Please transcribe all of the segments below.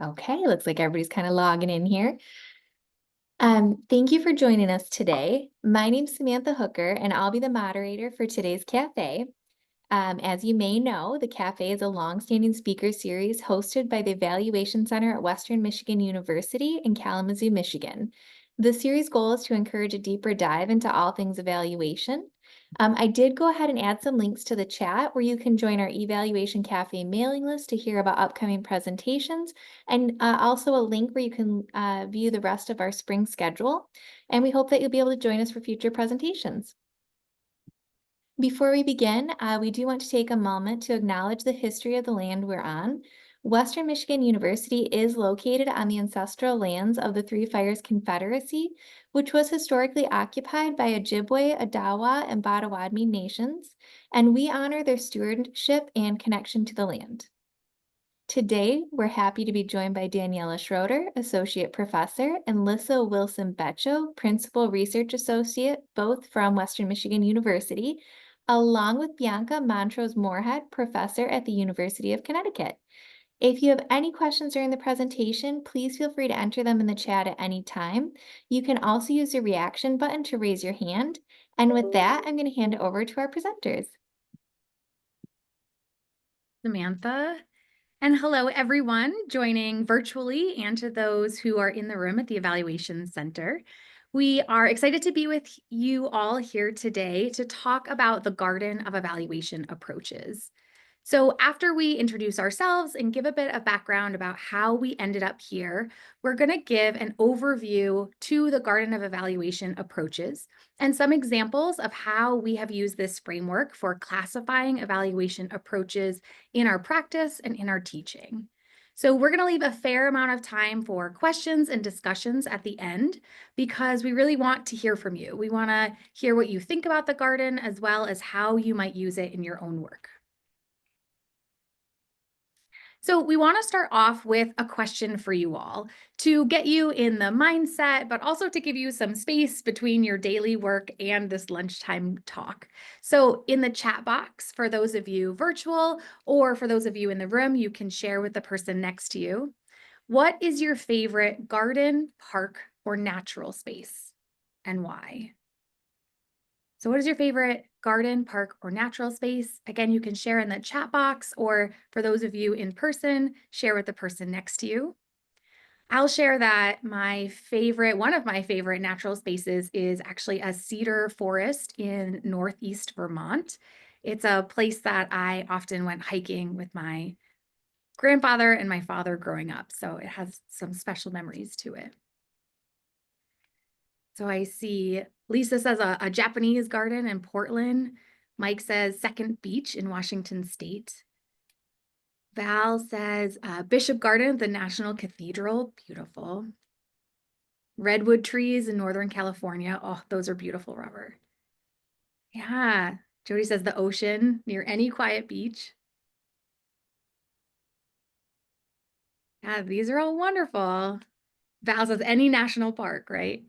Okay, looks like everybody's kind of logging in here. Thank you for joining us today. My name's Samantha Hooker, and I'll be the moderator for today's cafe. As you may know, the cafe is a longstanding speaker series hosted by the Evaluation Center at Western Michigan University in Kalamazoo, Michigan. The series goal is to encourage a deeper dive into all things evaluation. I did go ahead and add some links to the chat where you can join our Evaluation Cafe mailing list to hear about upcoming presentations, and also a link where you can view the rest of our spring schedule. And we hope that you'll be able to join us for future presentations. Before we begin, we do want to take a moment to acknowledge the history of the land we're on. Western Michigan University is located on the ancestral lands of the Three Fires Confederacy, which was historically occupied by Ojibwe, Odawa, and Potawatomi nations, and we honor their stewardship and connection to the land. Today, we're happy to be joined by Daniela Schröter, Associate Professor, and Lyssa Becho, Principal Research Associate, both from Western Michigan University, along with Bianca Montrosse-Moorhead, Professor at the University of Connecticut. If you have any questions during the presentation, please feel free to enter them in the chat at any time. You can also use the reaction button to raise your hand. And with that, I'm going to hand it over to our presenters. Samantha. And hello, everyone joining virtually and to those who are in the room at the Evaluation Center. We are excited to be with you all here today to talk about the Garden of Evaluation approaches. So after we introduce ourselves and give a bit of background about how we ended up here, we're going to give an overview to the Garden of Evaluation approaches and some examples of how we have used this framework for classifying evaluation approaches in our practice and in our teaching. So we're going to leave a fair amount of time for questions and discussions at the end because we really want to hear from you. We want to hear what you think about the garden as well as how you might use it in your own work. So we want to start off with a question for you all to get you in the mindset, but also to give you some space between your daily work and this lunchtime talk. So in the chat box, for those of you virtual or for those of you in the room, you can share with the person next to you. What is your favorite garden, park, or natural space, and why? So what is your favorite garden, park, or natural space? Again, you can share in the chat box, or for those of you in person, share with the person next to you. I'll share that one of my favorite natural spaces is actually a cedar forest in Northeast Vermont. It's a place that I often went hiking with my grandfather and my father growing up, so it has some special memories to it. So I see Lisa says a Japanese garden in Portland. Mike says Second Beach in Washington State. Val says Bishop Garden at the National Cathedral. Beautiful. Redwood trees in Northern California. Oh, those are beautiful, Robert. Yeah. Jody says the ocean near any quiet beach. Yeah, these are all wonderful. Val says any national park, right?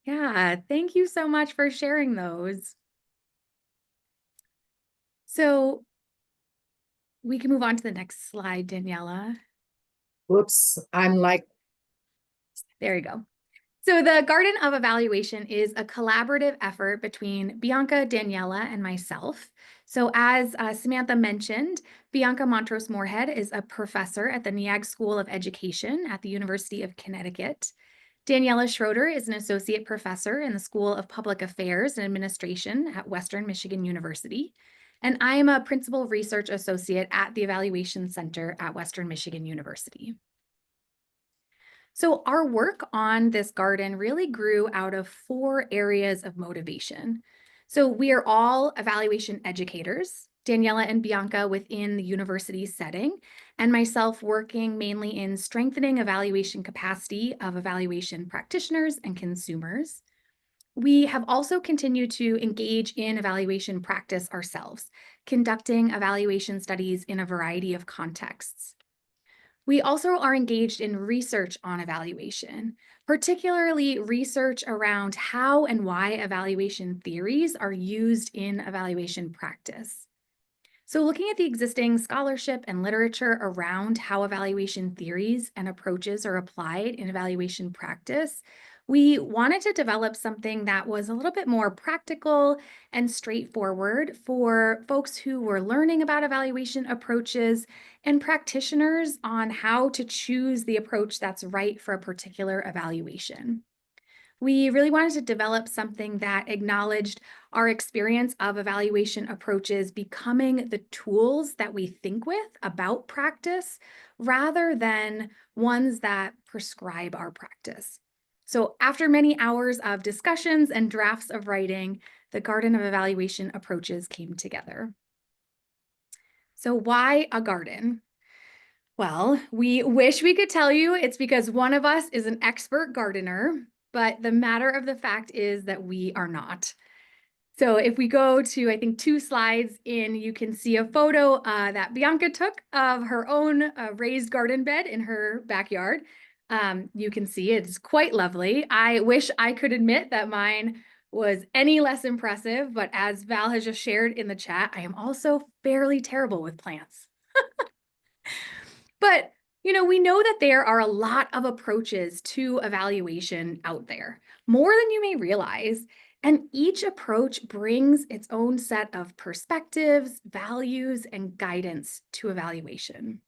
Yeah, thank you so much for sharing those. So we can move on to the next slide, Daniela. Whoops, There you go. So the Garden of Evaluation is a collaborative effort between Bianca, Daniela, and myself. So as Samantha mentioned, Bianca Montrosse-Moorhead is a professor at the Neag School of Education at the University of Connecticut. Daniela Schröter is an associate professor in the School of Public Affairs and Administration at Western Michigan University. And I am a principal research associate at the Evaluation Center at Western Michigan University. So our work on this garden really grew out of 4 areas of motivation. So we are all evaluation educators, Daniela and Bianca within the university setting, and myself working mainly in strengthening evaluation capacity of evaluation practitioners and consumers. We have also continued to engage in evaluation practice ourselves, conducting evaluation studies in a variety of contexts. We also are engaged in research on evaluation, particularly research around how and why evaluation theories are used in evaluation practice. So, looking at the existing scholarship and literature around how evaluation theories and approaches are applied in evaluation practice, we wanted to develop something that was a little bit more practical and straightforward for folks who were learning about evaluation approaches and practitioners on how to choose the approach that's right for a particular evaluation. We really wanted to develop something that acknowledged our experience of evaluation approaches becoming the tools that we think with about practice rather than ones that prescribe our practice. So, after many hours of discussions and drafts of writing, the Garden of Evaluation Approaches came together. So, why a garden? Well, we wish we could tell you it's because one of us is an expert gardener, but the matter of the fact is that we are not. So if we go to, I think, 2 slides in, you can see a photo that Bianca took of her own raised garden bed in her backyard. You can see it's quite lovely. I wish I could admit that mine was any less impressive, but as Val has just shared in the chat, I am also fairly terrible with plants. But, we know that there are a lot of approaches to evaluation out there, more than you may realize. And each approach brings its own set of perspectives, values, and guidance to evaluation.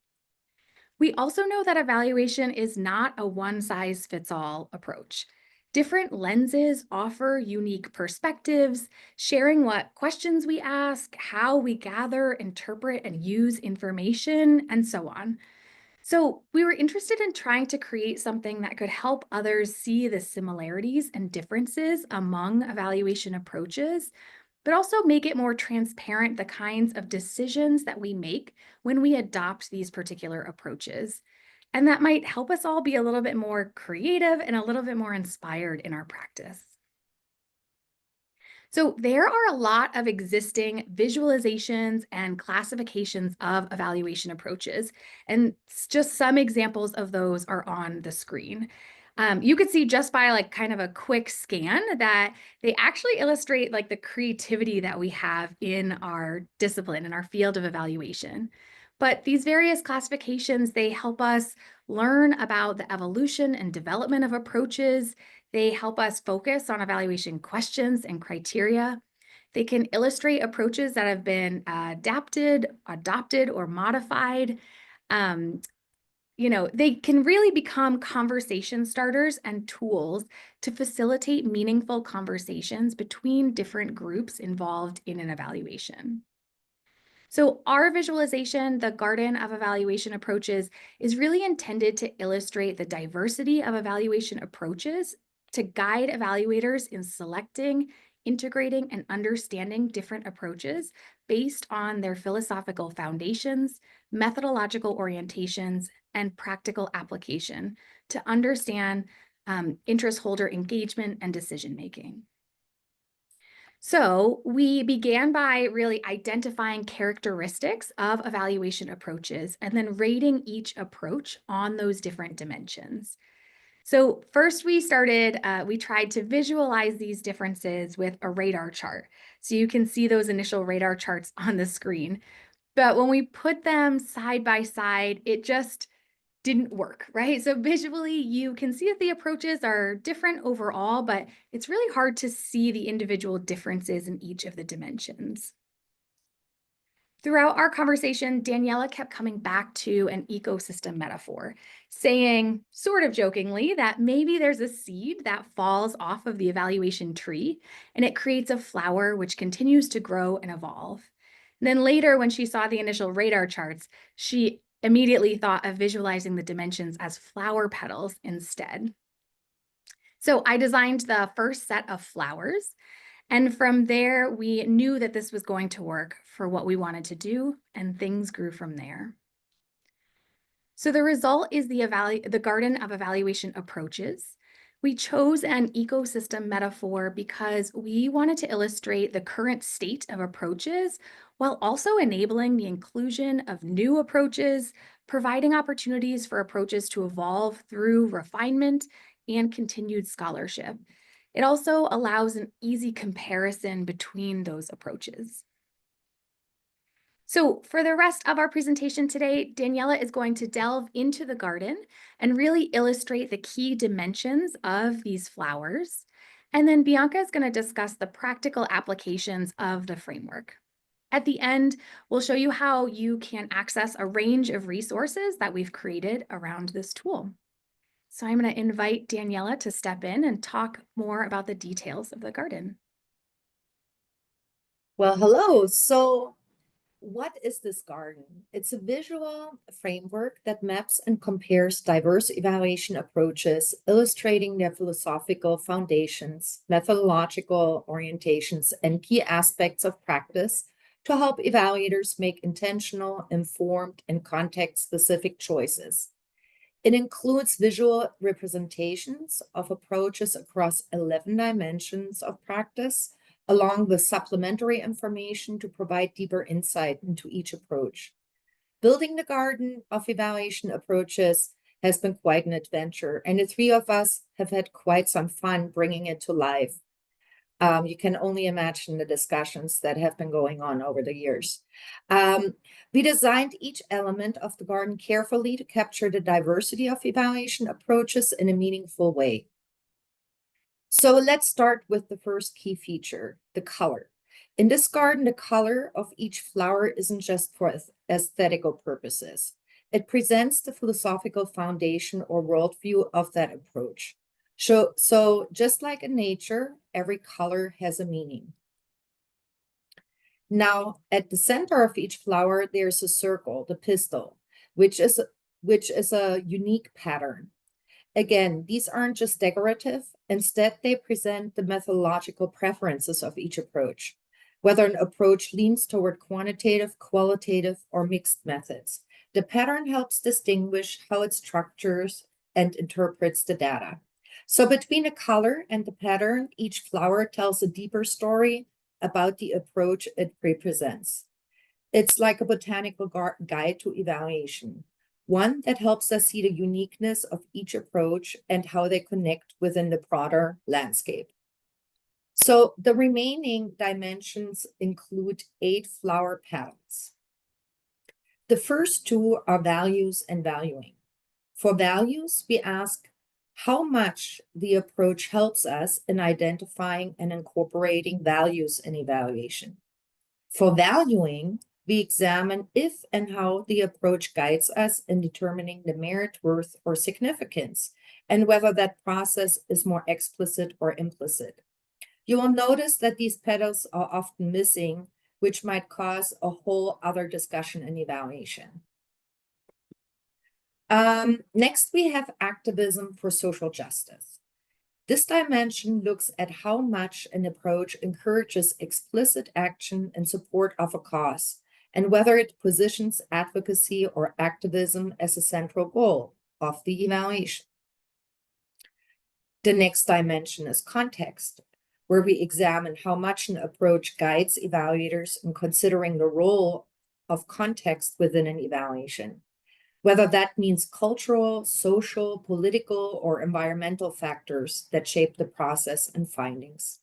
We also know that evaluation is not a one-size-fits-all approach. Different lenses offer unique perspectives, sharing what questions we ask, how we gather, interpret, and use information, and so on. So, we were interested in trying to create something that could help others see the similarities and differences among evaluation approaches, but also make it more transparent the kinds of decisions that we make when we adopt these particular approaches. And that might help us all be a little bit more creative and a little bit more inspired in our practice. So there are a lot of existing visualizations and classifications of evaluation approaches, and just some examples of those are on the screen. You could see just by like kind of a quick scan that they actually illustrate like the creativity that we have in our discipline, in our field of evaluation. But these various classifications, they help us learn about the evolution and development of approaches. They help us focus on evaluation questions and criteria. They can illustrate approaches that have been adapted, adopted, or modified. Um, they can really become conversation starters and tools to facilitate meaningful conversations between different groups involved in an evaluation. So our visualization, the Garden of Evaluation Approaches, is really intended to illustrate the diversity of evaluation approaches to guide evaluators in selecting, integrating, and understanding different approaches based on their philosophical foundations, methodological orientations, and practical application to understand interest holder engagement and decision making. So we began by really identifying characteristics of evaluation approaches and then rating each approach on those different dimensions. So first we tried to visualize these differences with a radar chart. So you can see those initial radar charts on the screen. But when we put them side by side, it just didn't work, right? So visually, you can see that the approaches are different overall, but it's really hard to see the individual differences in each of the dimensions. Throughout our conversation, Daniela kept coming back to an ecosystem metaphor, saying, sort of jokingly, that maybe there's a seed that falls off of the evaluation tree and it creates a flower which continues to grow and evolve. And then later, when she saw the initial radar charts, she immediately thought of visualizing the dimensions as flower petals instead. So I designed the first set of flowers, and from there, we knew that this was going to work for what we wanted to do, and things grew from there. So the result is the Garden of Evaluation Approaches. We chose an ecosystem metaphor because we wanted to illustrate the current state of approaches while also enabling the inclusion of new approaches, providing opportunities for approaches to evolve through refinement and continued scholarship. It also allows an easy comparison between those approaches. So for the rest of our presentation today, Daniela is going to delve into the garden and really illustrate the key dimensions of these flowers. And then Bianca is going to discuss the practical applications of the framework. At the end, we'll show you how you can access a range of resources that we've created around this tool. So I'm going to invite Daniela to step in and talk more about the details of the garden. Well, hello. So, what is this garden? It's a visual framework that maps and compares diverse evaluation approaches, illustrating their philosophical foundations, methodological orientations, and key aspects of practice to help evaluators make intentional, informed, and context-specific choices. It includes visual representations of approaches across 11 dimensions of practice, along with supplementary information to provide deeper insight into each approach. Building the garden of evaluation approaches has been quite an adventure, and the three of us have had quite some fun bringing it to life. You can only imagine the discussions that have been going on over the years. We designed each element of the garden carefully to capture the diversity of evaluation approaches in a meaningful way. So let's start with the first key feature, the color. In this garden, the color of each flower isn't just for aesthetical purposes. It presents the philosophical foundation or worldview of that approach. So just like in nature, every color has a meaning. Now, at the center of each flower, there's a circle, the pistil, which is a unique pattern. Again, these aren't just decorative. Instead, they present the methodological preferences of each approach, whether an approach leans toward quantitative, qualitative, or mixed methods. The pattern helps distinguish how it structures and interprets the data. So between the color and the pattern, each flower tells a deeper story about the approach it represents. It's like a botanical guide to evaluation, one that helps us see the uniqueness of each approach and how they connect within the broader landscape. So the remaining dimensions include 8 flower petals. The first 2 are values and valuing. For values, we ask how much the approach helps us in identifying and incorporating values in evaluation. For valuing, we examine if and how the approach guides us in determining the merit, worth, or significance, and whether that process is more explicit or implicit. You will notice that these petals are often missing, which might cause a whole other discussion in evaluation. Next, we have activism for social justice. This dimension looks at how much an approach encourages explicit action in support of a cause, and whether it positions advocacy or activism as a central goal of the evaluation. The next dimension is context, where we examine how much an approach guides evaluators in considering the role of context within an evaluation, whether that means cultural, social, political, or environmental factors that shape the process and findings.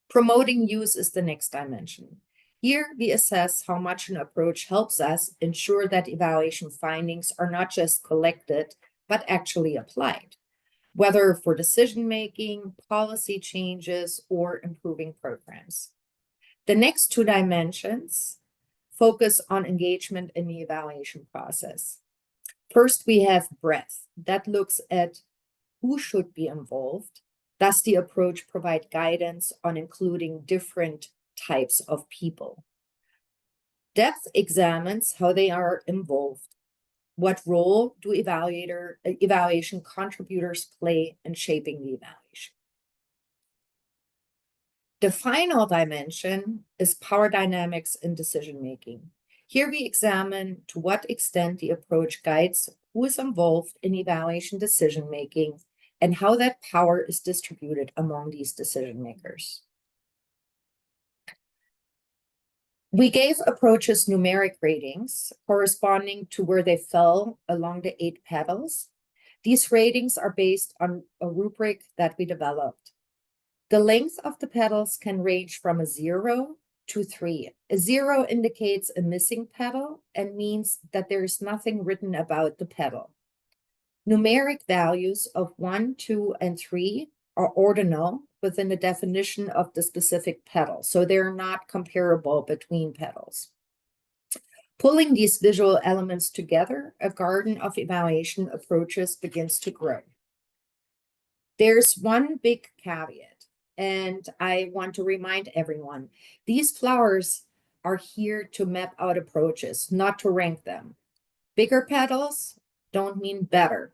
Promoting use is the next dimension. Here, we assess how much an approach helps us ensure that evaluation findings are not just collected, but actually applied, whether for decision-making, policy changes, or improving programs. The next 2 dimensions focus on engagement in the evaluation process. First, we have breadth. That looks at who should be involved. Does the approach provide guidance on including different types of people? Depth examines how they are involved. What role do evaluation contributors play in shaping the evaluation? The final dimension is power dynamics in decision-making. Here we examine to what extent the approach guides who is involved in evaluation decision-making and how that power is distributed among these decision-makers. We gave approaches numeric ratings corresponding to where they fell along the 8 petals. These ratings are based on a rubric that we developed. The length of the petals can range from a 0 to 3. A 0 indicates a missing petal and means that there is nothing written about the petal. Numeric values of 1, 2, and 3 are ordinal within the definition of the specific petal, so they're not comparable between petals. Pulling these visual elements together, a garden of evaluation approaches begins to grow. There's one big caveat, and I want to remind everyone, these flowers are here to map out approaches, not to rank them. Bigger petals don't mean better,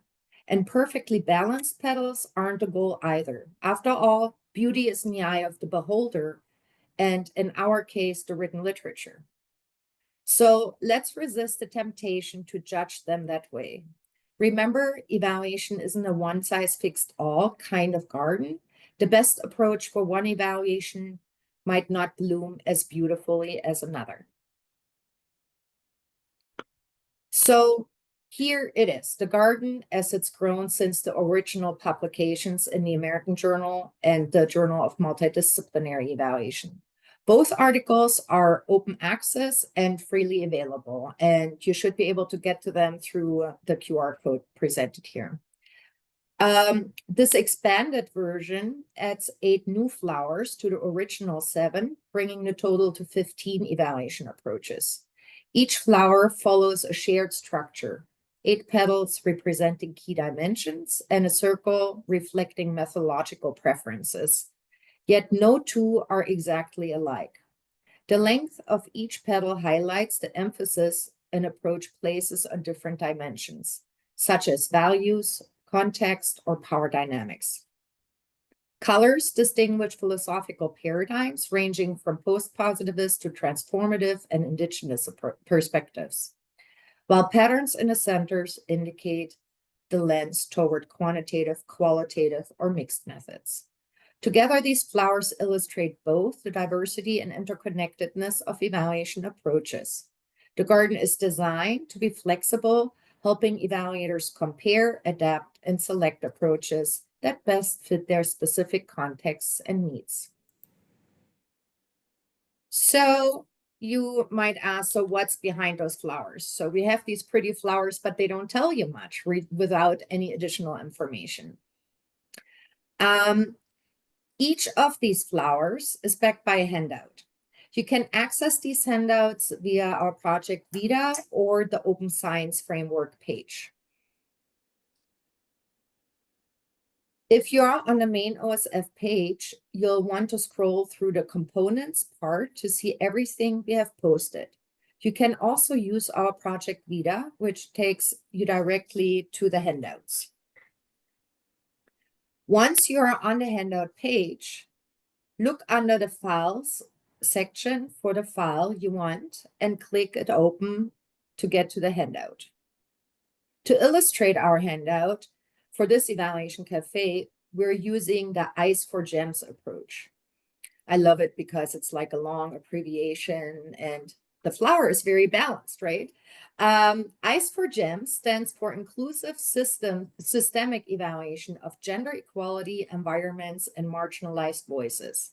and perfectly balanced petals aren't a goal either. After all, beauty is in the eye of the beholder, and in our case, the written literature. So let's resist the temptation to judge them that way. Remember, evaluation isn't a one-size-fits-all kind of garden. The best approach for one evaluation might not bloom as beautifully as another. So here it is, the garden as it's grown since the original publications in the American Journal and the Journal of Multidisciplinary Evaluation. Both articles are open access and freely available, and you should be able to get to them through the QR code presented here. This expanded version adds 8 new flowers to the original 7, bringing the total to 15 evaluation approaches. Each flower follows a shared structure, 8 petals representing key dimensions and a circle reflecting methodological preferences. Yet no two are exactly alike. The length of each petal highlights the emphasis an approach places on different dimensions, such as values, context, or power dynamics. Colors distinguish philosophical paradigms ranging from post-positivist to transformative and indigenous perspectives, while patterns in the centers indicate the lens toward quantitative, qualitative, or mixed methods. Together, these flowers illustrate both the diversity and interconnectedness of evaluation approaches. The garden is designed to be flexible, helping evaluators compare, adapt, and select approaches that best fit their specific contexts and needs. So you might ask, so what's behind those flowers? So we have these pretty flowers, but they don't tell you much without any additional information. Each of these flowers is backed by a handout. You can access these handouts via our Project Vita or the Open Science Framework page. If you're on the main OSF page, you'll want to scroll through the components part to see everything we have posted. You can also use our Project Vita, which takes you directly to the handouts. Once you're on the handout page, look under the Files section for the file you want and click it open to get to the handout. To illustrate our handout, for this Evaluation Café, we're using the Eyes for Gems approach. I love it because it's like a long abbreviation and the flower is very balanced, right? Eyes for Gems stands for Inclusive Systemic Evaluation of Gender Equality, Environments, and Marginalized Voices.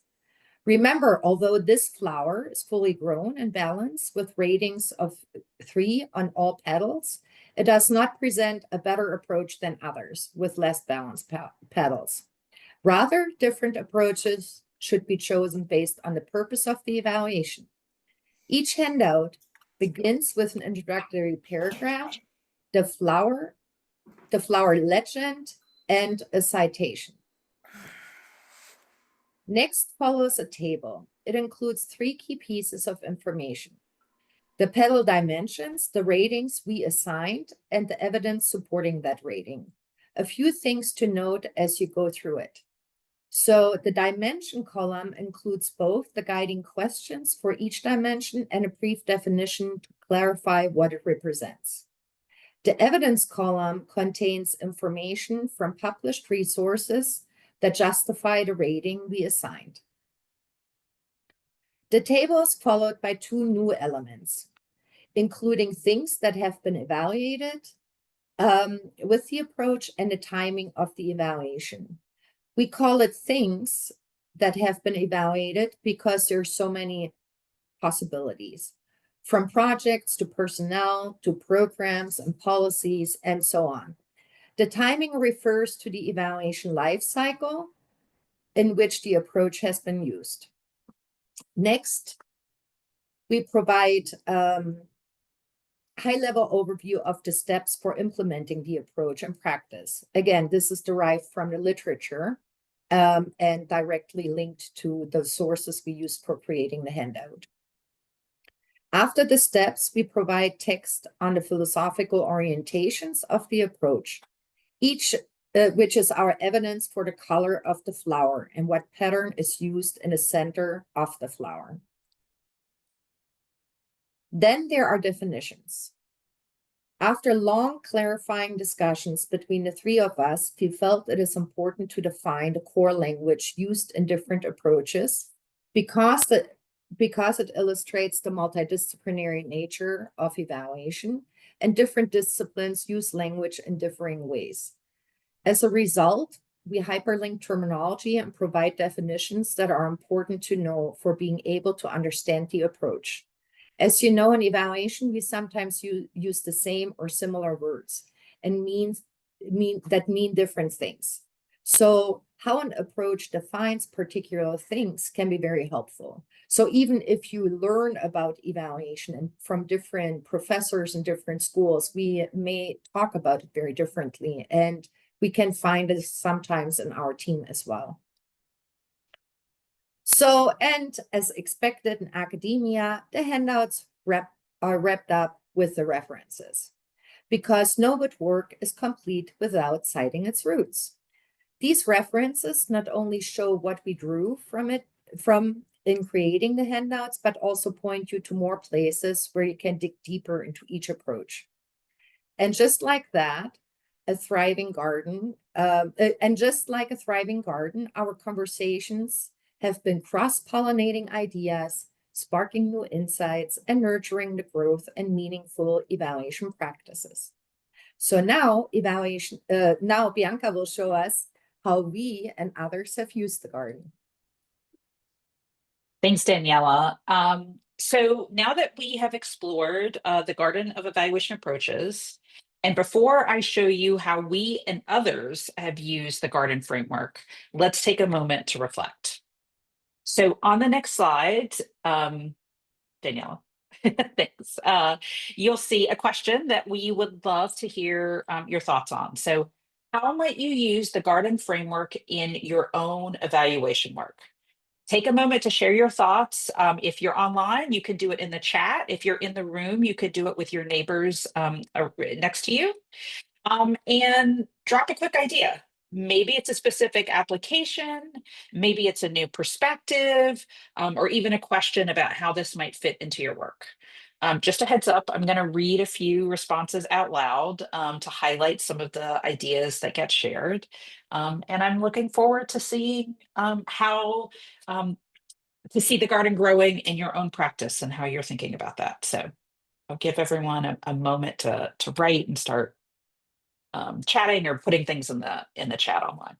Remember, although this flower is fully grown and balanced with ratings of 3 on all petals, it does not present a better approach than others with less balanced petals. Rather, different approaches should be chosen based on the purpose of the evaluation. Each handout begins with an introductory paragraph, the flower legend, and a citation. Next follows a table. It includes 3 key pieces of information: the petal dimensions, the ratings we assigned, and the evidence supporting that rating. A few things to note as you go through it. So the dimension column includes both the guiding questions for each dimension and a brief definition to clarify what it represents. The evidence column contains information from published resources that justify the rating we assigned. The table is followed by 2 new elements, including things that have been evaluated with the approach and the timing of the evaluation. We call it things that have been evaluated because there are so many possibilities, from projects to personnel to programs and policies and so on. The timing refers to the evaluation life cycle in which the approach has been used. Next, we provide high-level overview of the steps for implementing the approach in practice. Again, this is derived from the literature and directly linked to the sources we used for creating the handout. After the steps, we provide text on the philosophical orientations of the approach, each which is our evidence for the color of the flower and what pattern is used in the center of the flower. Then there are definitions. After long clarifying discussions between the three of us, we felt it is important to define the core language used in different approaches because it illustrates the multidisciplinary nature of evaluation, and different disciplines use language in differing ways. As a result, we hyperlink terminology and provide definitions that are important to know for being able to understand the approach. As you know, in evaluation, we sometimes use the same or similar words and mean different things. So how an approach defines particular things can be very helpful. So even if you learn about evaluation and from different professors in different schools, we may talk about it very differently, and we can find this sometimes in our team as well. So, and as expected in academia, the handouts are wrapped up with the references, because no good work is complete without citing its roots. These references not only show what we drew from in creating the handouts, but also point you to more places where you can dig deeper into each approach. And just like that, a thriving garden, our conversations have been cross-pollinating ideas, sparking new insights, and nurturing the growth and meaningful evaluation practices. So now Bianca will show us how we and others have used the garden. Thanks, Daniela. So now that we have explored the garden of evaluation approaches, and before I show you how we and others have used the garden framework, let's take a moment to reflect. So on the next slide, Daniela, thanks. You'll see a question that we would love to hear your thoughts on. So how might you use the garden framework in your own evaluation work? Take a moment to share your thoughts. If you're online, you can do it in the chat. If you're in the room, you could do it with your neighbors next to you. And drop a quick idea. Maybe it's a specific application, maybe it's a new perspective, or even a question about how this might fit into your work. Just a heads up, I'm going to read a few responses out loud to highlight some of the ideas that get shared. And I'm looking forward to seeing to see the garden growing in your own practice and how you're thinking about that. So I'll give everyone a moment to write and start chatting or putting things in the chat online.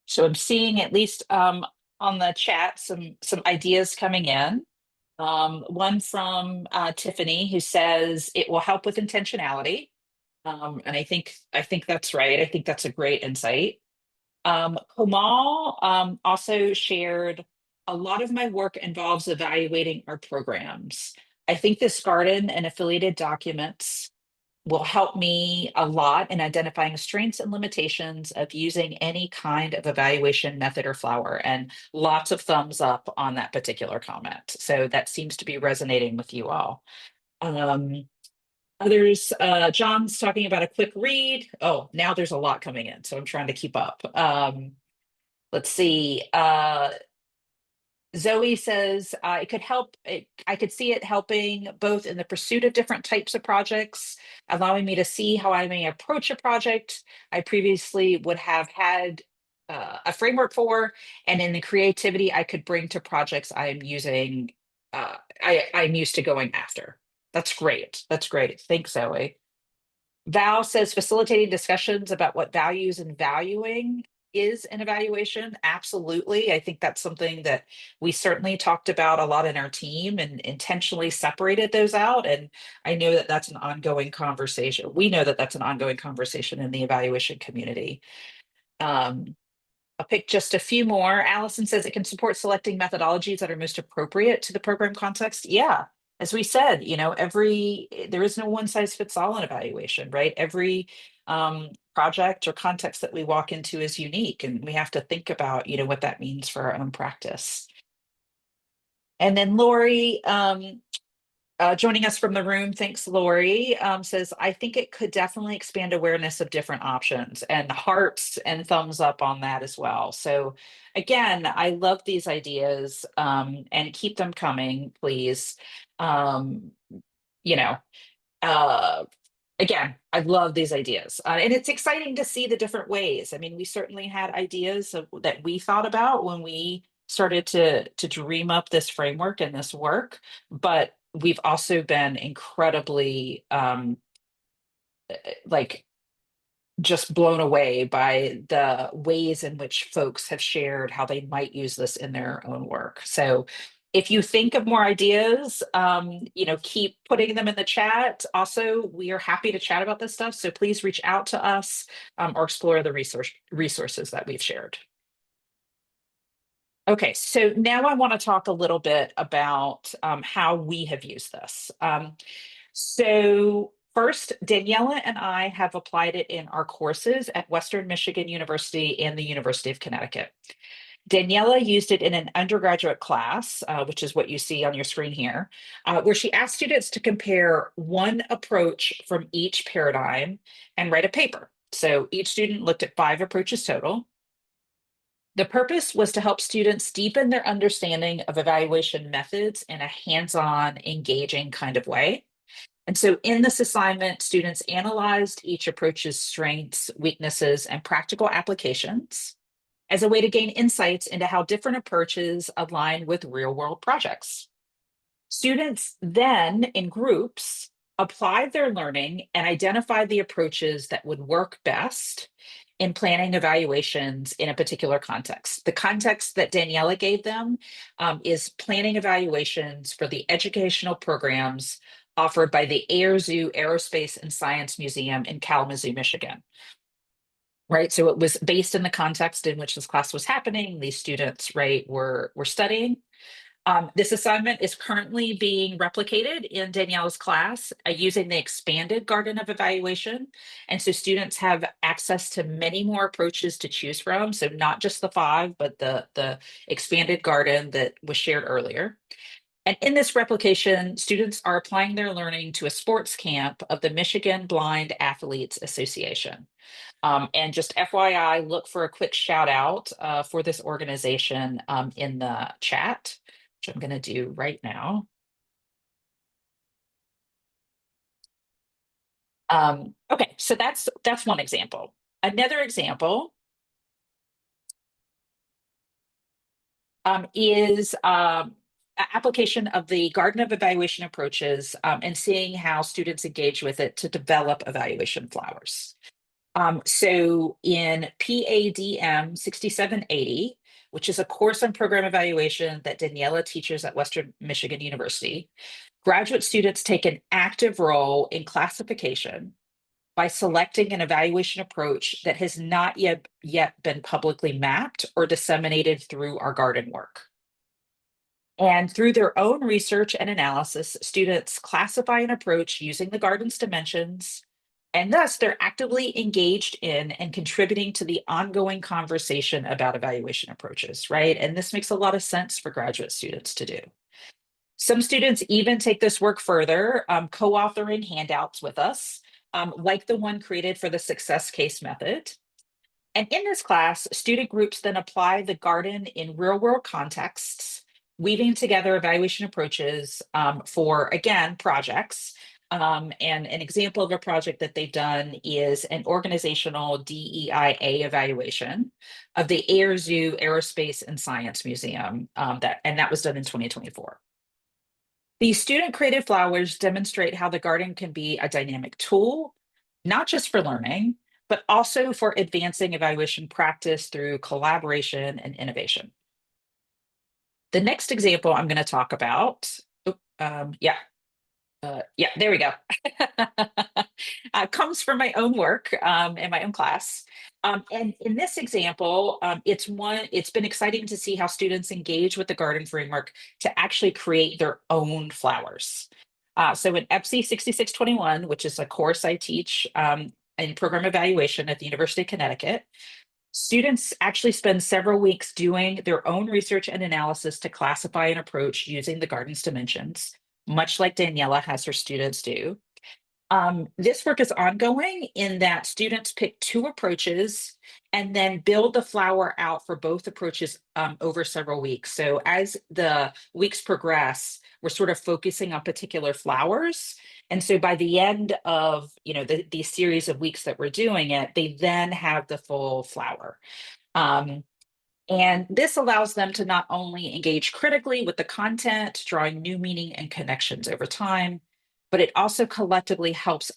So I'm seeing at least on the chat some ideas coming in. One from Tiffany, who says it will help with intentionality. And I think that's right. I think that's a great insight. Komal also shared, a lot of my work involves evaluating our programs. I think this garden and affiliated documents will help me a lot in identifying strengths and limitations of using any kind of evaluation method or flower, and lots of thumbs up on that particular comment. So that seems to be resonating with you all. Others, John's talking about a quick read. Oh, now there's a lot coming in, so I'm trying to keep up. Let's see. Zoe says it could help. I could see it helping both in the pursuit of different types of projects, allowing me to see how I may approach a project I previously would have had a framework for, and in the creativity I could bring to projects I am using. I'm used to going after. That's great. That's great. Thanks, Zoe. Val says facilitating discussions about what values and valuing is an evaluation. Absolutely. I think that's something that we certainly talked about a lot in our team and intentionally separated those out. And I know that that's an ongoing conversation. We know that that's an ongoing conversation in the evaluation community. I'll pick just a few more. Allison says it can support selecting methodologies that are most appropriate to the program context. Yeah, as we said, there is no one size fits all in evaluation, right? Every project or context that we walk into is unique, and we have to think about, what that means for our own practice. And then Lori, joining us from the room, thanks, Lori, says, I think it could definitely expand awareness of different options, and hearts and thumbs up on that as well. So again, I love these ideas, and keep them coming, please. You know, uh, Again, I love these ideas. And it's exciting to see the different ways. I mean, we certainly had ideas that we thought about when we started to dream up this framework and this work, but we've also been incredibly like just blown away by the ways in which folks have shared how they might use this in their own work. So if you think of more ideas, keep putting them in the chat. Also, we are happy to chat about this stuff. So please reach out to us, or explore the resources that we've shared. Okay, so now I want to talk a little bit about how we have used this. So first, Daniela and I have applied it in our courses at Western Michigan University and the University of Connecticut. Daniela used it in an undergraduate class, which is what you see on your screen here, where she asked students to compare one approach from each paradigm and write a paper. So each student looked at 5 approaches total. The purpose was to help students deepen their understanding of evaluation methods in a hands-on, engaging kind of way. And so in this assignment, students analyzed each approach's strengths, weaknesses, and practical applications as a way to gain insights into how different approaches align with real-world projects. Students then, in groups, applied their learning and identified the approaches that would work best in planning evaluations in a particular context. The context that Daniela gave them is planning evaluations for the educational programs offered by the Air Zoo Aerospace and Science Museum in Kalamazoo, Michigan. Right, so it was based in the context in which this class was happening. These students, right, were studying. This assignment is currently being replicated in Daniela's class using the expanded Garden of Evaluation. And so students have access to many more approaches to choose from. So not just the 5, but the expanded garden that was shared earlier. And in this replication, students are applying their learning to a sports camp of the Michigan Blind Athletes Association. And just FYI, look for a quick shout out for this organization in the chat, which I'm going to do right now. Okay, so that's one example. Another example is application of the Garden of Evaluation approaches and seeing how students engage with it to develop evaluation flowers. So in PADM 6780, which is a course on program evaluation that Daniela teaches at Western Michigan University, graduate students take an active role in classification by selecting an evaluation approach that has not yet been publicly mapped or disseminated through our garden work. And through their own research and analysis, students classify an approach using the garden's dimensions, and thus they're actively engaged in and contributing to the ongoing conversation about evaluation approaches, right? And this makes a lot of sense for graduate students to do. Some students even take this work further, co-authoring handouts with us, like the one created for the success case method. And in this class, student groups then apply the garden in real-world contexts weaving together evaluation approaches for, again, projects. And an example of a project that they've done is an organizational DEIA evaluation of the Air Zoo Aerospace and Science Museum, that was done in 2024. These student-created flowers demonstrate how the garden can be a dynamic tool, not just for learning, but also for advancing evaluation practice through collaboration and innovation. The next example I'm going to talk about, there we go. Comes from my own work and my own class. And in this example, it's been exciting to see how students engage with the garden framework to actually create their own flowers. So in EPSI 6621, which is a course I teach in program evaluation at the University of Connecticut, students actually spend several weeks doing their own research and analysis to classify an approach using the garden's dimensions, much like Daniela has her students do. This work is ongoing in that students pick two approaches and then build the flower out for both approaches over several weeks. So as the weeks progress, we're sort of focusing on particular flowers. And so by the end of the series of weeks that we're doing it, they then have the full flower. And this allows them to not only engage critically with the content, drawing new meaning and connections over time, but it also collectively helps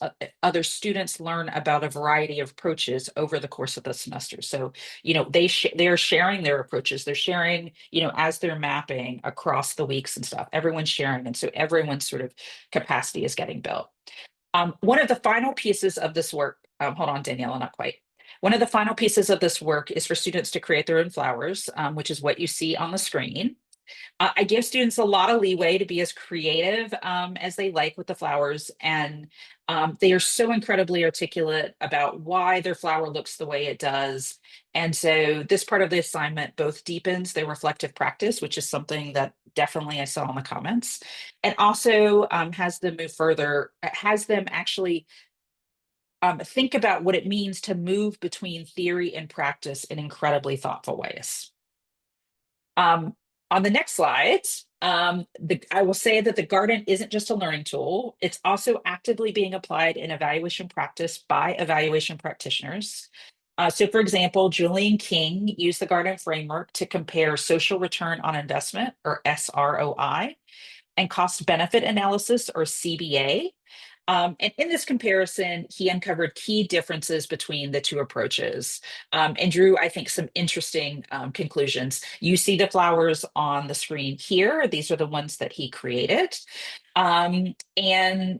other students learn about a variety of approaches over the course of the semester. So, they're sharing their approaches. They're sharing, as they're mapping across the weeks and stuff, everyone's sharing. And so everyone's sort of capacity is getting built. One of the final pieces of this work, hold on, Daniela, not quite. One of the final pieces of this work is for students to create their own flowers, which is what you see on the screen. I give students a lot of leeway to be as creative as they like with the flowers, and they are so incredibly articulate about why their flower looks the way it does. And so this part of the assignment both deepens their reflective practice, which is something that definitely I saw in the comments, and also has them move further, has them actually think about what it means to move between theory and practice in incredibly thoughtful ways. On the next slide, I will say that the garden isn't just a learning tool. It's also actively being applied in evaluation practice by evaluation practitioners. So for example, Julian King used the garden framework to compare social return on investment, or SROI, and cost benefit analysis, or CBA. And in this comparison, he uncovered key differences between the two approaches and drew, I think, some interesting conclusions. You see the flowers on the screen here. These are the ones that he created. And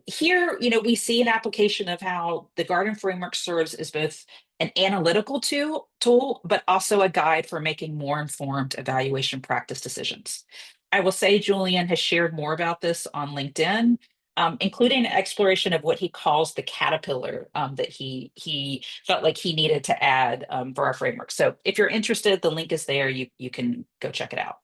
here, we see an application of how the garden framework serves as both an analytical tool, but also a guide for making more informed evaluation practice decisions. I will say Julian has shared more about this on LinkedIn, including an exploration of what he calls the caterpillar that he felt like he needed to add for our framework. So if you're interested, the link is there. You can go check it out.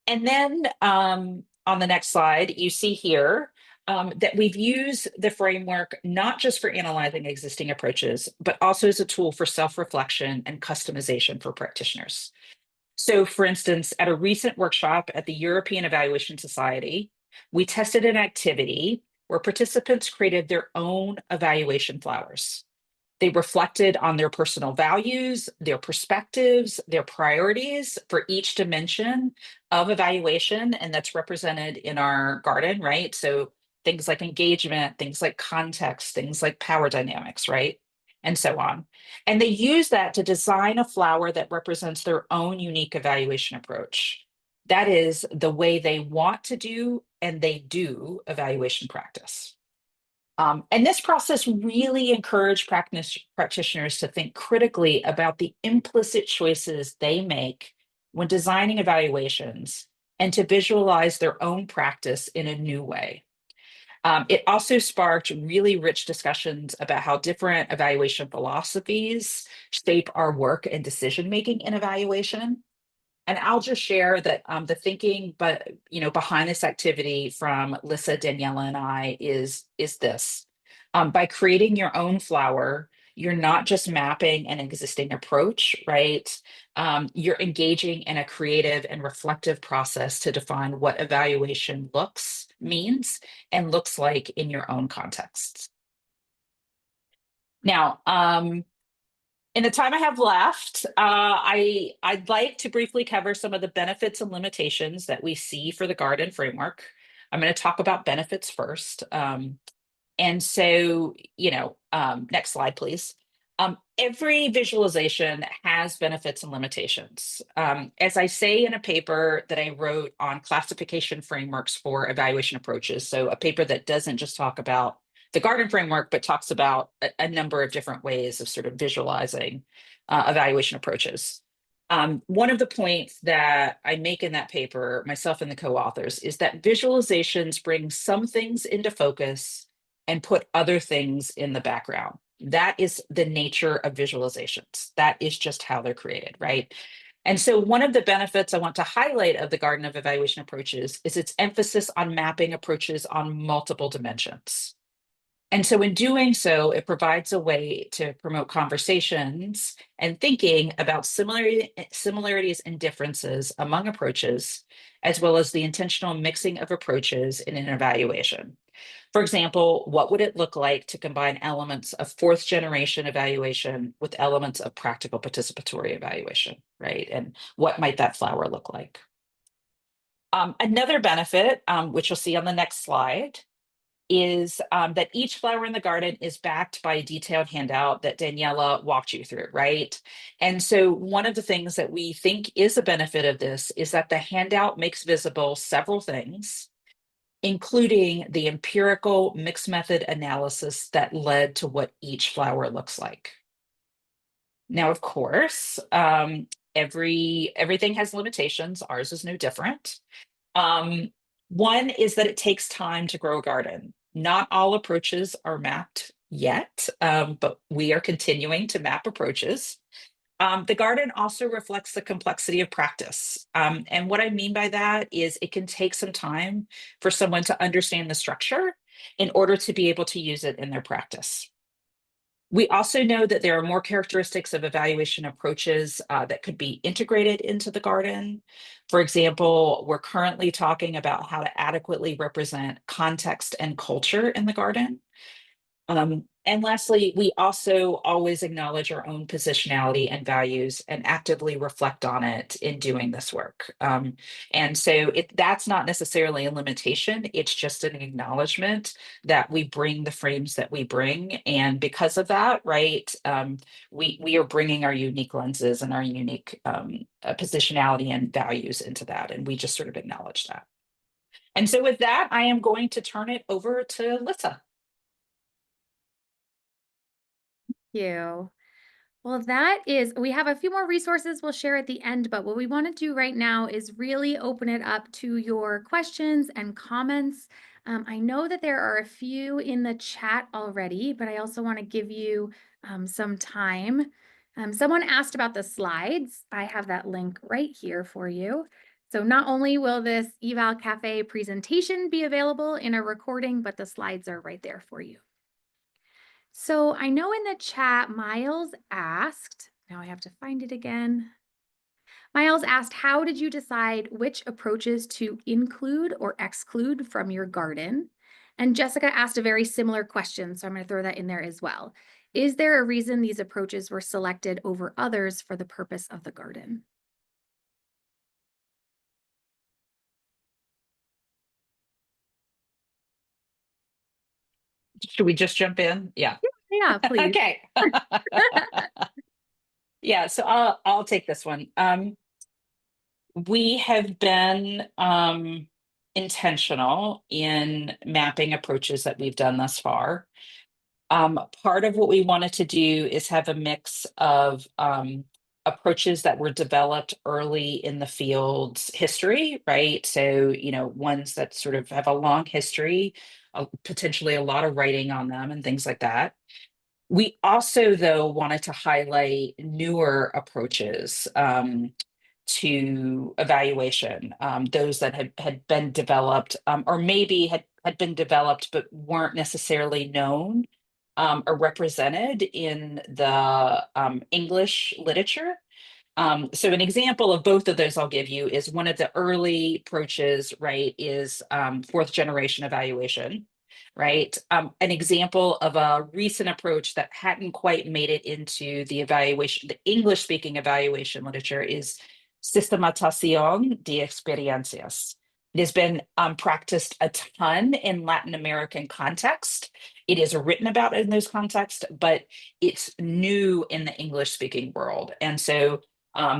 And then on the next slide, you see here that we've used the framework not just for analyzing existing approaches, but also as a tool for self-reflection and customization for practitioners. So for instance, at a recent workshop at the European Evaluation Society, we tested an activity where participants created their own evaluation flowers. They reflected on their personal values, their perspectives, their priorities for each dimension of evaluation, and that's represented in our garden, right? So things like engagement, things like context, things like power dynamics, right? And so on. And they use that to design a flower that represents their own unique evaluation approach. That is the way they want to do and they do evaluation practice. And this process really encouraged practitioners to think critically about the implicit choices they make when designing evaluations and to visualize their own practice in a new way. It also sparked really rich discussions about how different evaluation philosophies shape our work and decision-making in evaluation. And I'll just share that the thinking, behind this activity from Lyssa, Daniela, and I is this. By creating your own flower, you're not just mapping an existing approach, right? You're engaging in a creative and reflective process to define what evaluation means, and looks like in your own context. Now, in the time I have left, I'd like to briefly cover some of the benefits and limitations that we see for the Garden framework. I'm going to talk about benefits first. And so, next slide, please. Every visualization has benefits and limitations. As I say in a paper that I wrote on classification frameworks for evaluation approaches, so a paper that doesn't just talk about the Garden framework, but talks about a number of different ways of sort of visualizing evaluation approaches. One of the points that I make in that paper, myself and the co-authors, is that visualizations bring some things into focus and put other things in the background. That is the nature of visualizations. That is just how they're created, right? And so one of the benefits I want to highlight of the Garden of Evaluation Approaches is its emphasis on mapping approaches on multiple dimensions. And so in doing so, it provides a way to promote conversations and thinking about similarities and differences among approaches, as well as the intentional mixing of approaches in an evaluation. For example, what would it look like to combine elements of fourth generation evaluation with elements of practical participatory evaluation, right? And what might that flower look like? Another benefit, which you'll see on the next slide, is that each flower in the garden is backed by a detailed handout that Daniela walked you through, right? And so one of the things that we think is a benefit of this is that the handout makes visible several things, including the empirical mixed method analysis that led to what each flower looks like. Now, of course, everything has limitations. Ours is no different. One is that it takes time to grow a garden. Not all approaches are mapped yet, but we are continuing to map approaches. The garden also reflects the complexity of practice. And what I mean by that is it can take some time for someone to understand the structure in order to be able to use it in their practice. We also know that there are more characteristics of evaluation approaches that could be integrated into the garden. For example, we're currently talking about how to adequately represent context and culture in the garden. And lastly, we also always acknowledge our own positionality and values and actively reflect on it in doing this work. And so that's not necessarily a limitation, it's just an acknowledgement that we bring the frames that we bring. And because of that, right, we are bringing our unique lenses and our unique positionality and values into that. And we just sort of acknowledge that. And so with that, I am going to turn it over to Lyssa. You. Well, we have a few more resources we'll share at the end, but what we want to do right now is really open it up to your questions and comments. I know that there are a few in the chat already, but I also want to give you some time. Someone asked about the slides. I have that link right here for you. So not only will this Eval Cafe presentation be available in a recording, but the slides are right there for you. So I know in the chat, Miles asked, now I have to find it again. Miles asked, how did you decide which approaches to include or exclude from your garden? And Jessica asked a very similar question, so I'm going to throw that in there as well. Is there a reason these approaches were selected over others for the purpose of the garden? Should we just jump in? Yeah. Yeah, please. Okay. Yeah, so I'll take this one. We have been intentional in mapping approaches that we've done thus far. Part of what we wanted to do is have a mix of approaches that were developed early in the field's history, right? So, ones that sort of have a long history, potentially a lot of writing on them and things like that. We also, though, wanted to highlight newer approaches to evaluation, those that had been developed or maybe had been developed but weren't necessarily known are represented in the English literature. So an example of both of those I'll give you is one of the early approaches, right, is fourth generation evaluation, right? An example of a recent approach that hadn't quite made it into the evaluation, the English speaking evaluation literature is sistematización de experiencias. It has been practiced a ton in Latin American context. It is written about in those contexts, but it's new in the English speaking world. And so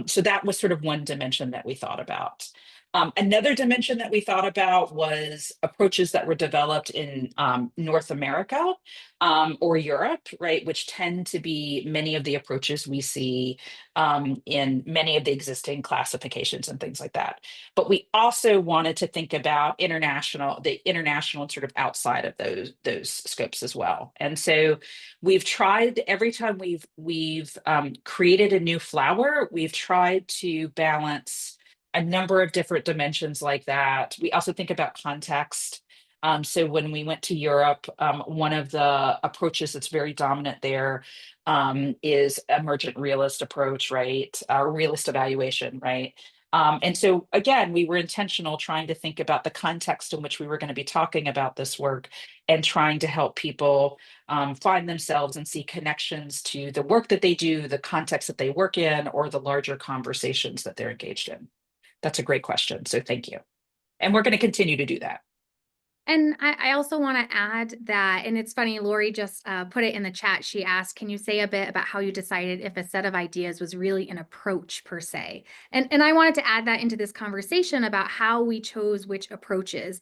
so that was sort of one dimension that we thought about. Another dimension that we thought about was approaches that were developed in North America or Europe, right, which tend to be many of the approaches we see in many of the existing classifications and things like that. But we also wanted to think about the international sort of outside of those scopes as well. And so we've tried every time we've created a new flower, we've tried to balance a number of different dimensions like that. We also think about context. So when we went to Europe, one of the approaches that's very dominant there is emergent realist approach, right? Realist evaluation, right? And so again, we were intentional trying to think about the context in which we were going to be talking about this work and trying to help people find themselves and see connections to the work that they do, the context that they work in, or the larger conversations that they're engaged in. That's a great question. So thank you. And we're going to continue to do that. And I also want to add that, and it's funny, Lori just put it in the chat. She asked, can you say a bit about how you decided if a set of ideas was really an approach per se? And I wanted to add that into this conversation about how we chose which approaches.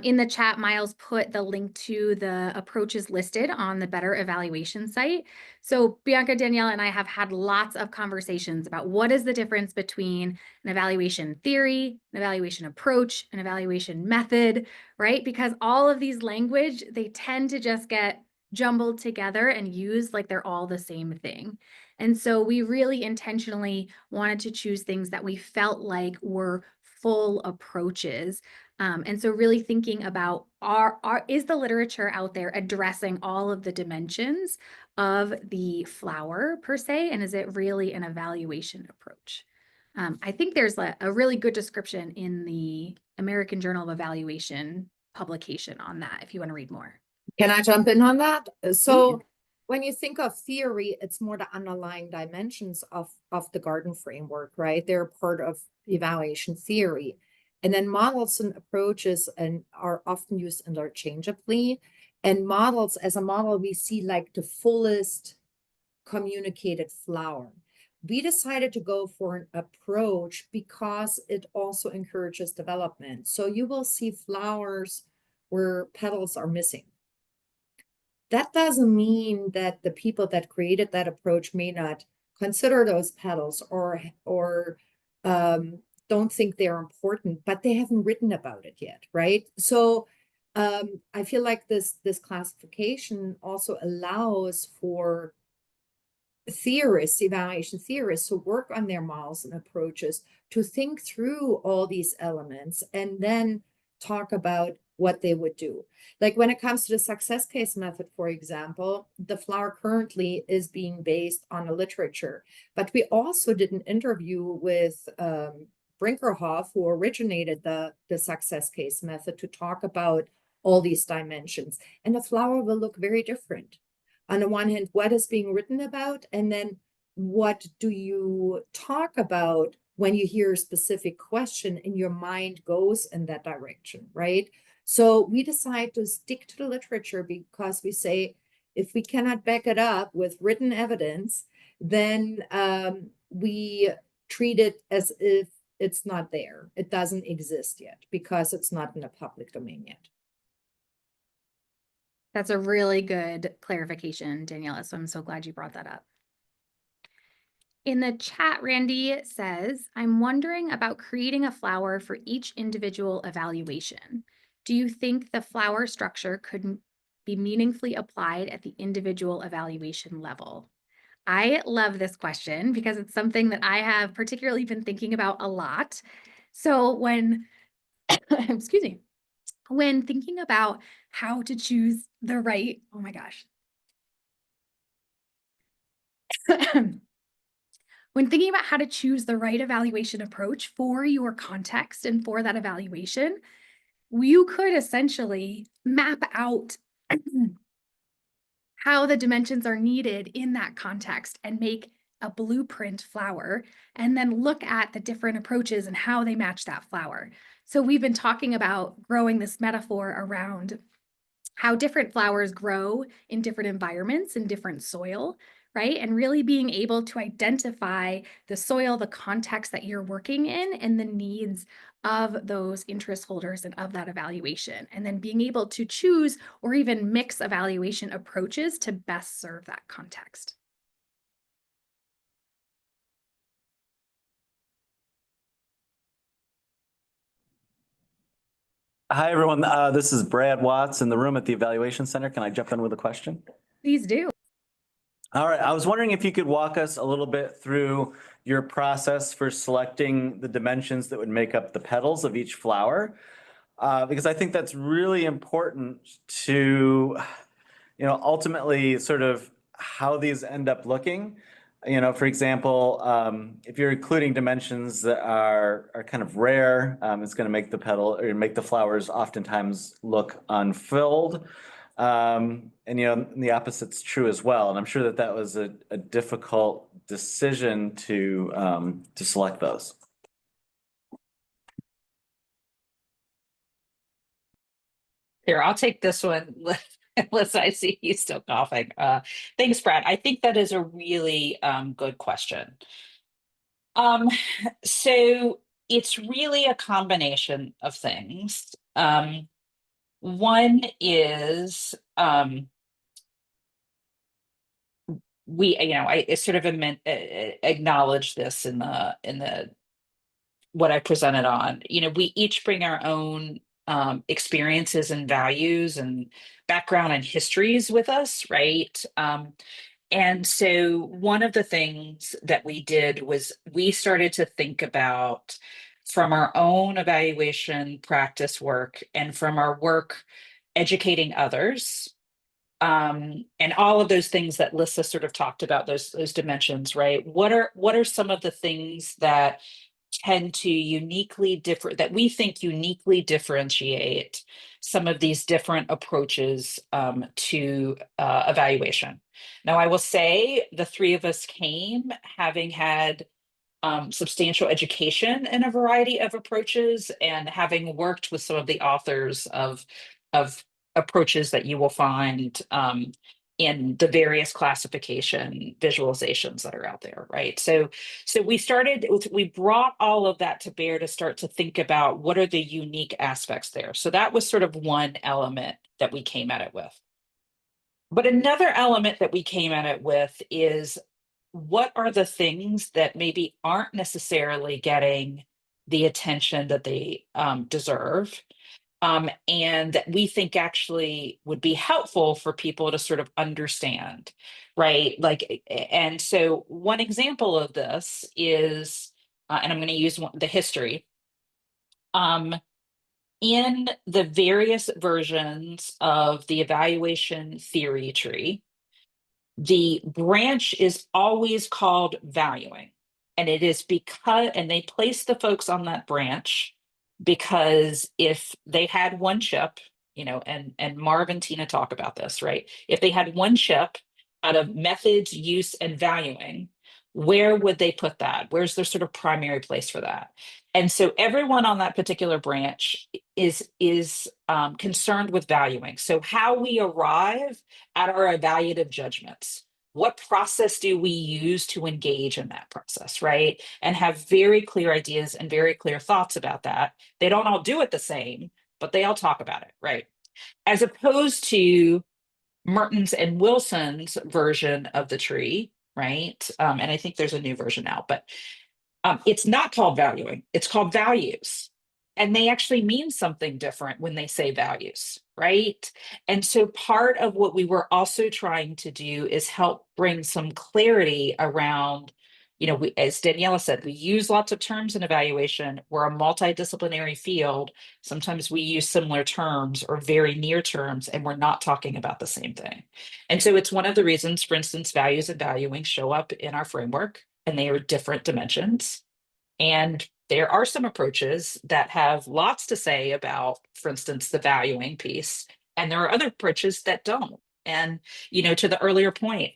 In the chat, Miles put the link to the approaches listed on the Better Evaluation site. So Bianca, Daniela, and I have had lots of conversations about what is the difference between an evaluation theory, an evaluation approach, an evaluation method, right? Because all of these language, they tend to just get jumbled together and used like they're all the same thing. And so we really intentionally wanted to choose things that we felt like were full approaches. And so really thinking about is the literature out there addressing all of the dimensions of the flower per se, and is it really an evaluation approach? I think there's a really good description in the American Journal of Evaluation publication on that, if you want to read more. Can I jump in on that? So when you think of theory, it's more the underlying dimensions of the Garden framework, right? They're part of evaluation theory. And then models and approaches are often used interchangeably. And models, as a model, we see like the fullest communicated flower. We decided to go for an approach because it also encourages development. So you will see flowers where petals are missing. That doesn't mean that the people that created that approach may not consider those petals or don't think they're important, but they haven't written about it yet, right? So I feel like this classification also allows for theorists, evaluation theorists, who work on their models and approaches to think through all these elements and then talk about what they would do. Like when it comes to the success case method, for example, the flower currently is being based on the literature, but we also did an interview with Brinkerhoff, who originated the success case method, to talk about all these dimensions. And the flower will look very different. On the one hand, what is being written about, and then what do you talk about when you hear a specific question and your mind goes in that direction, right? So we decide to stick to the literature because we say, if we cannot back it up with written evidence, then we treat it as if it's not there. It doesn't exist yet because it's not in the public domain yet. That's a really good clarification, Daniela. So I'm so glad you brought that up. In the chat, Randy says, I'm wondering about creating a flower for each individual evaluation. Do you think the flower structure could be meaningfully applied at the individual evaluation level? I love this question because it's something that I have particularly been thinking about a lot. So when, excuse me, when thinking about how to choose the right, oh my gosh, When thinking about how to choose the right evaluation approach for your context and for that evaluation, you could essentially map out how the dimensions are needed in that context and make a blueprint flower, and then look at the different approaches and how they match that flower. So we've been talking about growing this metaphor around how different flowers grow in different environments and different soil, right? And really being able to identify the soil, the context that you're working in, and the needs of those interest holders and of that evaluation. And then being able to choose or even mix evaluation approaches to best serve that context. Hi, everyone. This is Brad Watts in the room at the Evaluation Center. Can I jump in with a question? Please do. All right. I was wondering if you could walk us a little bit through your process for selecting the dimensions that would make up the petals of each flower, because I think that's really important to, ultimately sort of how these end up looking. For example, if you're including dimensions that are kind of rare, it's going to make the petal or make the flowers oftentimes look unfilled. And the opposite's true as well. And I'm sure that that was a difficult decision to select those. Here, I'll take this one. Lyssa, I see you still coughing. Thanks, Brad. I think that is a really good question. So it's really a combination of things. One is I sort of acknowledge this in the what I presented on. We each bring our own experiences and values and background and histories with us, right? And so one of the things that we did was we started to think about, from our own evaluation practice work and from our work educating others, and all of those things that Lyssa sort of talked about, those dimensions, right? What are some of the things that tend to that we think uniquely differentiate some of these different approaches to evaluation? Now, I will say the three of us came having had substantial education in a variety of approaches and having worked with some of the authors of approaches that you will find in the various classification visualizations that are out there, right? So we brought all of that to bear to start to think about what are the unique aspects there. So that was sort of one element that we came at it with. But another element that we came at it with is, what are the things that maybe aren't necessarily getting the attention that they deserve? And that we think actually would be helpful for people to sort of understand, right? And so one example of this is, and I'm going to use the history. In the various versions of the evaluation theory tree, the branch is always called valuing. And it is and they place the folks on that branch because if they had one chip, and Marv and Tina talk about this, right? If they had one chip out of methods, use, and valuing, where would they put that? Where's their sort of primary place for that? And so everyone on that particular branch is concerned with valuing. So how we arrive at our evaluative judgments. What process do we use to engage in that process, right? And have very clear ideas and very clear thoughts about that. They don't all do it the same, but they all talk about it, right? As opposed to Merton's and Wilson's version of the tree, right? And I think there's a new version now, but it's not called valuing, it's called values. And they actually mean something different when they say values, right? And so part of what we were also trying to do is help bring some clarity around as Daniela said, we use lots of terms in evaluation. We're a multidisciplinary field. Sometimes we use similar terms or very near terms, and we're not talking about the same thing. And so it's one of the reasons, for instance, values and valuing show up in our framework, and they are different dimensions. And there are some approaches that have lots to say about, for instance, the valuing piece, and there are other approaches that don't. And, to the earlier point,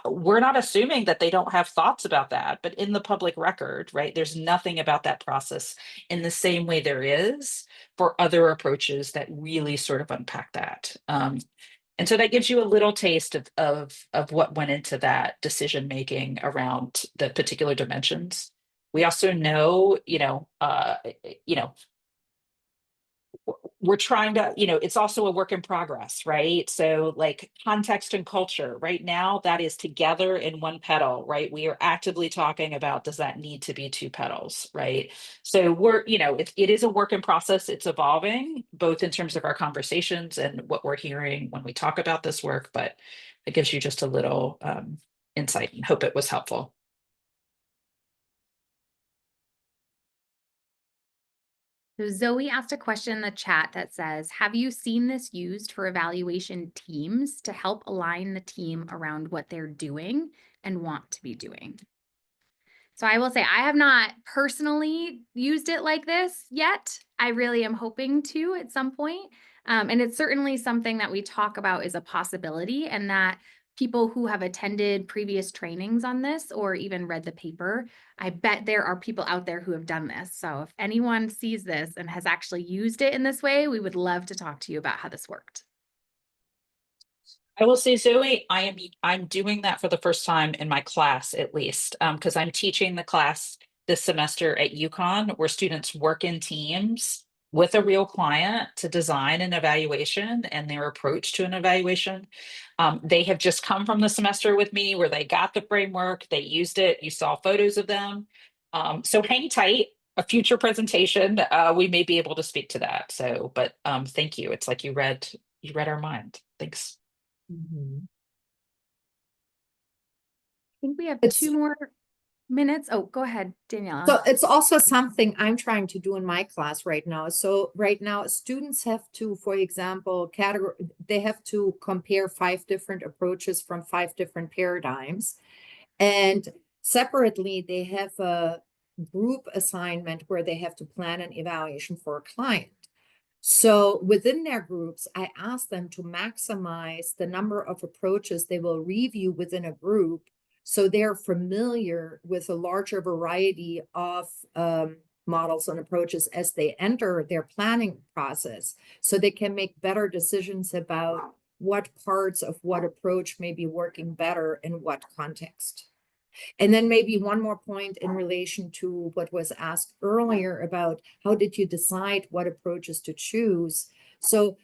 we're not assuming that they don't have thoughts about that, but in the public record, right, there's nothing about that process in the same way there is for other approaches that really sort of unpack that. And so that gives you a little taste of what went into that decision making around the particular dimensions. We also know, we're trying to, it's also a work in progress, right? So like context and culture right now, that is together in one petal, right? We are actively talking about, does that need to be two petals, right? So it is a work in process. It's evolving both in terms of our conversations and what we're hearing when we talk about this work, but it gives you just a little insight, and hope it was helpful. So Zoe asked a question in the chat that says, have you seen this used for evaluation teams to help align the team around what they're doing and want to be doing? So I will say I have not personally used it like this yet. I really am hoping to at some point. And it's certainly something that we talk about as a possibility, and that people who have attended previous trainings on this or even read the paper, I bet there are people out there who have done this. So if anyone sees this and has actually used it in this way, we would love to talk to you about how this worked. I will say, Zoe, I'm doing that for the first time in my class, at least, because I'm teaching the class this semester at UConn, where students work in teams with a real client to design an evaluation and their approach to an evaluation. They have just come from the semester with me where they got the framework, they used it, you saw photos of them. So hang tight. A future presentation, we may be able to speak to that. So, but thank you. It's like you read our mind. Thanks. Mhm. I think we have It's- 2 more minutes. Oh, go ahead, Daniela. So it's also something I'm trying to do in my class right now. So right now, students have to, for example, they have to compare 5 different approaches from 5 different paradigms. And separately, they have a group assignment where they have to plan an evaluation for a client. So within their groups, I ask them to maximize the number of approaches they will review within a group, so they're familiar with a larger variety of models and approaches as they enter their planning process, so they can make better decisions about what parts of what approach may be working better in what context. And then maybe one more point in relation to what was asked earlier about how did you decide what approaches to choose? So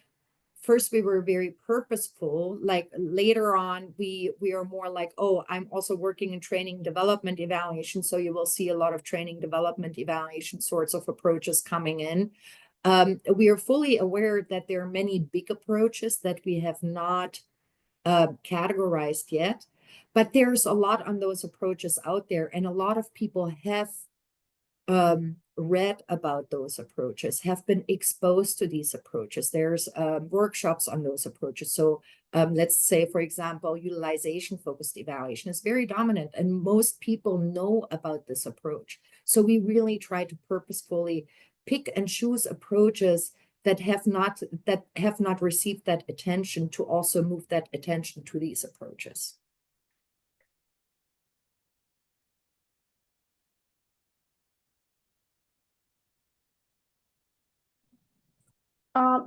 first we were very purposeful. Like later on, we are more like, oh, I'm also working in training development evaluation. So you will see a lot of training development evaluation sorts of approaches coming in. We are fully aware that there are many big approaches that we have not categorized yet. But there's a lot on those approaches out there, and a lot of people have read about those approaches, have been exposed to these approaches. There's workshops on those approaches. So let's say, for example, utilization-focused evaluation is very dominant, and most people know about this approach. So we really try to purposefully pick and choose approaches that have not received that attention, to also move that attention to these approaches.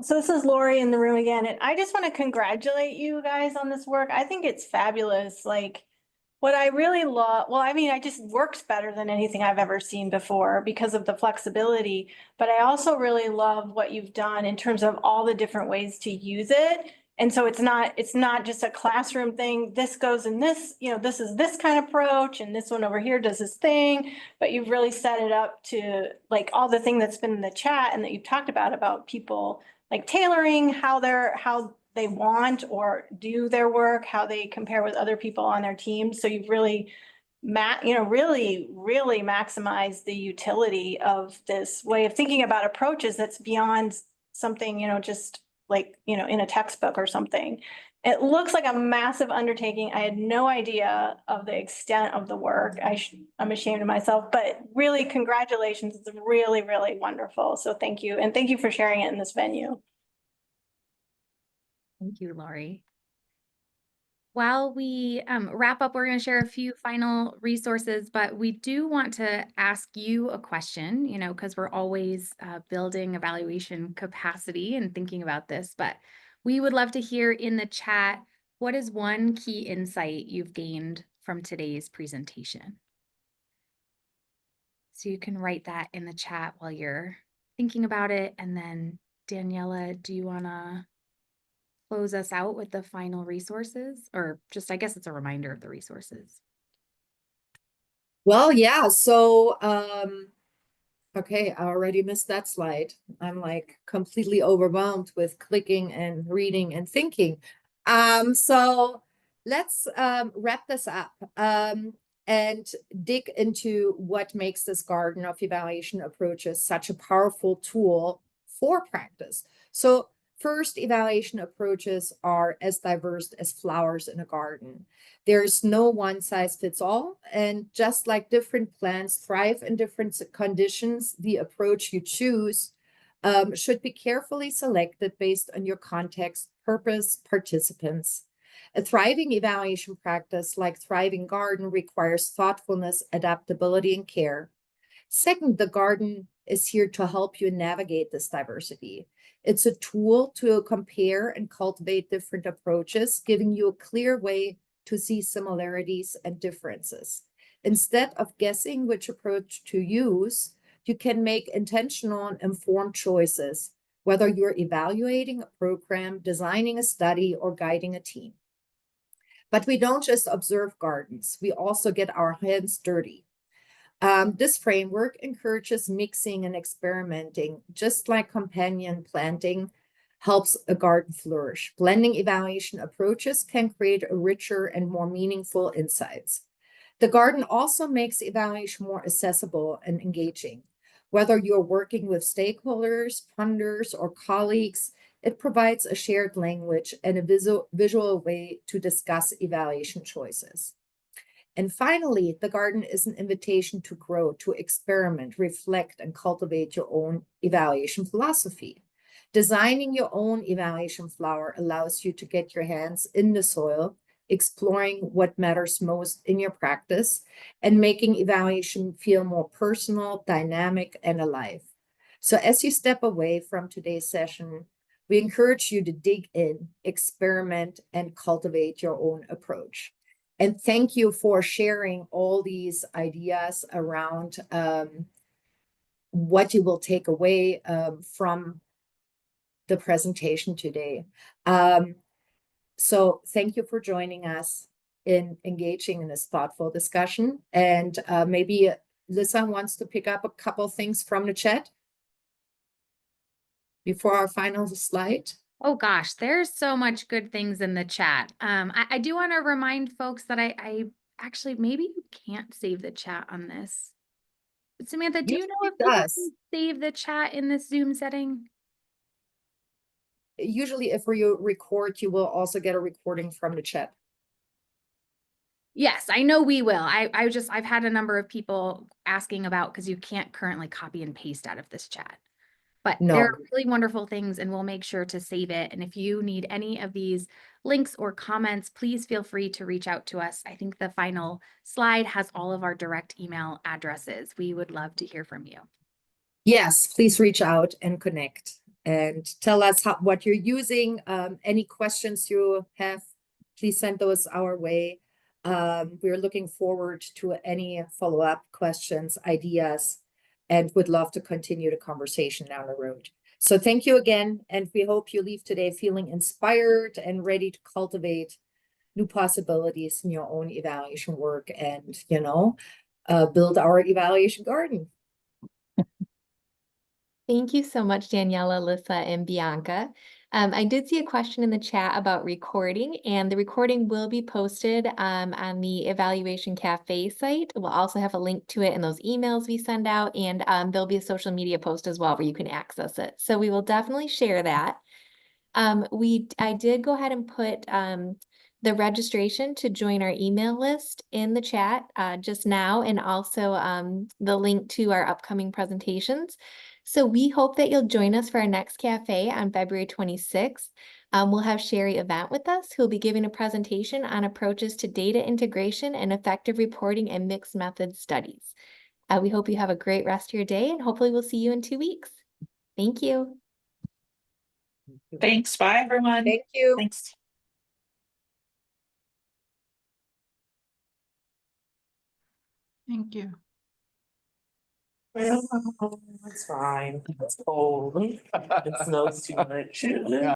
So this is Lori in the room again, and I just want to congratulate you guys on this work. I think it's fabulous. Like, what I really love, well, I mean, it just works better than anything I've ever seen before because of the flexibility. But I also really love what you've done in terms of all the different ways to use it. And so it's not just a classroom thing. This goes in this, this is this kind of approach, and this one over here does this thing. But you've really set it up to like all the thing that's been in the chat and that you've talked about people like tailoring how they want or do their work, how they compare with other people on their team. So you've really really, really maximize the utility of this way of thinking about approaches that's beyond something, just like, in a textbook or something. It looks like a massive undertaking. I had no idea of the extent of the work. I'm ashamed of myself, but really congratulations. It's really, really wonderful. So thank you. And thank you for sharing it in this venue. Thank you, Laurie. While we wrap up, we're going to share a few final resources, but we do want to ask you a question, because we're always building evaluation capacity and thinking about this, but we would love to hear in the chat, what is one key insight you've gained from today's presentation? So you can write that in the chat while you're thinking about it. And then Daniela, do you want to close us out with the final resources, or just, I guess it's a reminder of the resources? Well, yeah. So, okay, I already missed that slide. I'm like completely overwhelmed with clicking and reading and thinking. So let's wrap this up and dig into what makes this garden of evaluation approaches such a powerful tool for practice. So first, evaluation approaches are as diverse as flowers in a garden. There's no one size fits all. And just like different plants thrive in different conditions, the approach you choose should be carefully selected based on your context, purpose, participants. A thriving evaluation practice, like thriving garden, requires thoughtfulness, adaptability, and care. Second, the garden is here to help you navigate this diversity. It's a tool to compare and cultivate different approaches, giving you a clear way to see similarities and differences. Instead of guessing which approach to use, you can make intentional and informed choices, whether you're evaluating a program, designing a study, or guiding a team. But we don't just observe gardens, we also get our hands dirty. This framework encourages mixing and experimenting, just like companion planting helps a garden flourish. Blending evaluation approaches can create a richer and more meaningful insights. The garden also makes evaluation more accessible and engaging. Whether you're working with stakeholders, funders, or colleagues, it provides a shared language and a visual way to discuss evaluation choices. And finally, the garden is an invitation to grow, to experiment, reflect, and cultivate your own evaluation philosophy. Designing your own evaluation flower allows you to get your hands in the soil, exploring what matters most in your practice, and making evaluation feel more personal, dynamic, and alive. So as you step away from today's session, we encourage you to dig in, experiment, and cultivate your own approach. And thank you for sharing all these ideas around what you will take away from the presentation today. So thank you for joining us in engaging in this thoughtful discussion. And maybe Lyssa wants to pick up a couple of things from the chat before our final slide. Oh gosh, there's so much good things in the chat. I do want to remind folks that I actually, maybe you can't save the chat on this. But Samantha, do you know if people can save the chat in this Zoom setting? Usually if you record, you will also get a recording from the chat. Yes, I know we will. I've had a number of people asking about, because you can't currently copy and paste out of this chat. But there are really wonderful things, and we'll make sure to save it. And if you need any of these links or comments, please feel free to reach out to us. I think the final slide has all of our direct email addresses. We would love to hear from you. Yes, please reach out and connect and tell us what you're using. Any questions you have, please send those our way. We're looking forward to any follow-up questions, ideas, and would love to continue the conversation down the road. So thank you again, and we hope you leave today feeling inspired and ready to cultivate new possibilities in your own evaluation work and, build our evaluation garden. Thank you so much, Daniela, Lyssa, and Bianca. I did see a question in the chat about recording, and the recording will be posted on the Evaluation Café site. We'll also have a link to it in those emails we send out, and there'll be a social media post as well where you can access it. So we will definitely share that. I did go ahead and put the registration to join our email list in the chat just now, and also the link to our upcoming presentations. So we hope that you'll join us for our next cafe on February 26th. We'll have Sherry Event with us, who'll be giving a presentation on approaches to data integration and effective reporting and mixed method studies. We hope you have a great rest of your day, and hopefully we'll see you in 2 weeks. Thank you. Thanks. Bye, everyone. Thank you. Thanks. Thank you. It's fine. It's cold. It snows too much.